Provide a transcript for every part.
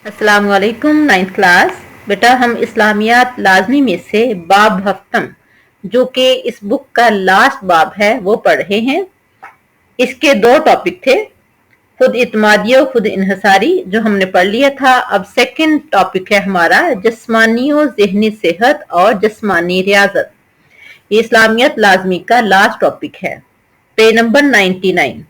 अस्सलाम वालेकुम। 9th class. बेटा हम इस्लामियात लाजमी में से बाब हफ्तम जो कि इस बुक का लास्ट बाब है वो पढ़ रहे हैं। इसके दो टॉपिक थे, खुद इत्मादी और खुद इन्हसारी, जो हमने पढ़ लिया था। अब सेकंड टॉपिक है हमारा जिस्मानी और ज़हनी सेहत और जिस्मानी रियाजत। ये इस्लामियत लाजमी का लास्ट टॉपिक है, पेज नंबर 99।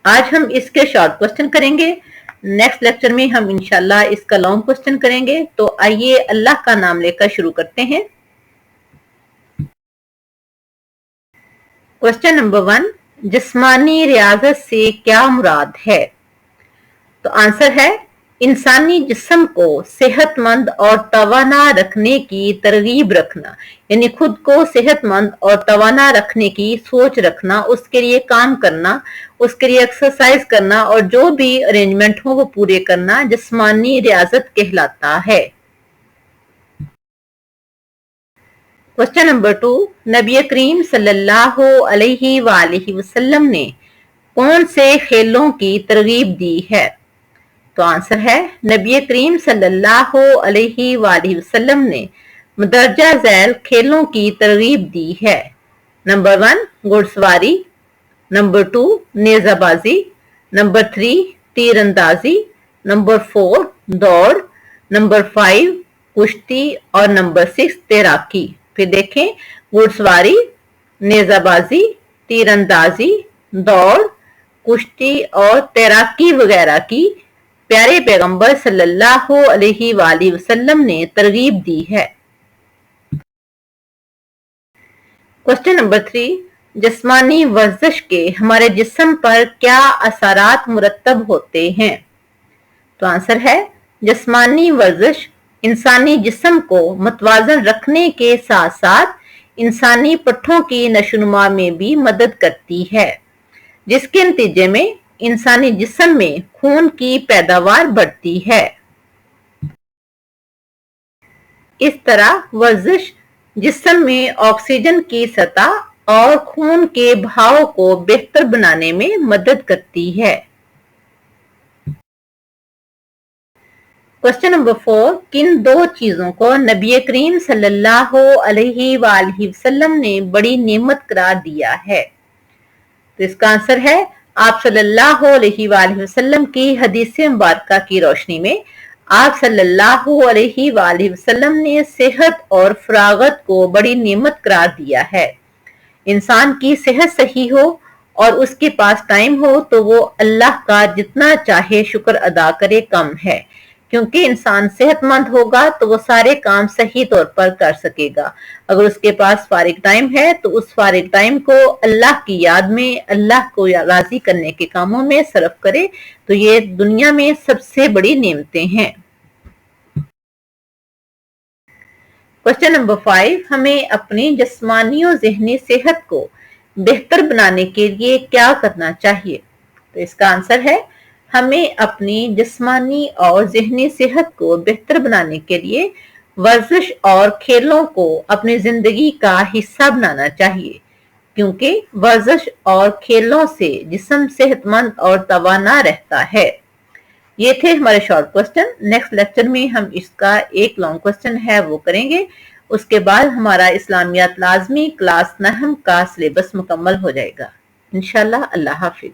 आज हम इसके शॉर्ट क्वेश्चन करेंगे। नेक्स्ट लेक्चर में हम इंशाल्लाह इसका लॉन्ग क्वेश्चन करेंगे। तो आइए अल्लाह का नाम लेकर शुरू करते हैं। क्वेश्चन नंबर 1, जिस्मानी रियाजत से क्या मुराद है? तो आंसर है इंसानी जिस्म को सेहतमंद और तवाना रखने की तरगीब रखना, यानी खुद को सेहतमंद और तवाना रखने की सोच रखना, उसके लिए काम करना, उसके लिए एक्सरसाइज करना और जो भी अरेंजमेंट हो वो पूरे करना जिस्मानी रियाजत कहलाता है। क्वेश्चन नंबर 2, नबी करीम सल्लल्लाहु अलैहि वसल्लम ने कौन से खेलों की तरगीब दी है? तो आंसर है नबी करीम सल्लल्लाहु अलैहि वसल्लम ने मदरजा झैल खेलों की तरगीब दी है। नंबर 1 घुड़सवारी, नंबर 2 नेजाबाजी, नंबर 3 तीरंदाजी, नंबर 4 दौड़, नंबर 5 कुश्ती और नंबर 6 तैराकी। फिर देखें, घुड़सवारी, नेजाबाजी, तीरंदाजी, दौड़, कुश्ती और तैराकी वगैरह की प्यारे पैगंबर सल्लल्लाहु अलैहि वसल्लम ने तरगीब दी है। क्वेश्चन नंबर 3, जिस्मानी वर्जिश के हमारे जिस्म पर क्या असरात मुरत्तब होते हैं? तो आंसर है जिस्मानी वर्जिश इंसानी जिस्म को मुतवाजन रखने के साथ साथ इंसानी पट्ठों की नशोनुमा में भी मदद करती है, जिसके नतीजे में इंसानी जिस्म में खून की पैदावार बढ़ती है। इस तरह वर्जिश जिस्म में ऑक्सीजन की सतह और खून के बहाव को बेहतर बनाने में मदद करती है। क्वेश्चन नंबर 4, किन दो चीजों को नबी करीम सल्लल्लाहु अलैहि वसल्लम ने बड़ी नेमत करार दिया है? तो इसका आंसर है आप सल्लल्लाहु अलैहि वसल्लम की हदीस मुबारका की रोशनी में आप सल्लल्लाहु अलैहि वसल्लम ने सेहत और फरागत को बड़ी नेमत करार दिया है। इंसान की सेहत सही हो और उसके पास टाइम हो तो वो अल्लाह का जितना चाहे शुक्र अदा करे कम है, क्योंकि इंसान सेहतमंद होगा तो वो सारे काम सही तौर पर कर सकेगा। अगर उसके पास फारिग टाइम है तो उस फारिग टाइम को अल्लाह की याद में, अल्लाह को राजी करने के कामों में सर्फ करे, तो ये दुनिया में सबसे बड़ी नेमतें हैं। क्वेश्चन नंबर 5, हमें अपनी जिस्मानी और ज़हनी सेहत को बेहतर बनाने के लिए क्या करना चाहिए? तो इसका आंसर है हमें अपनी जिस्मानी और ज़हनी सेहत को बेहतर बनाने के लिए वर्जिश और खेलों को अपनी जिंदगी का हिस्सा बनाना चाहिए, क्योंकि वर्जिश और खेलों से जिस्म सेहतमंद और तवाना रहता है। ये थे हमारे शॉर्ट क्वेश्चन। नेक्स्ट लेक्चर में हम इसका एक लॉन्ग क्वेश्चन है वो करेंगे। उसके बाद हमारा इस्लामियात लाजमी क्लास 9 का सिलेबस मुकम्मल हो जाएगा इंशाल्लाह। अल्लाह हाफिज।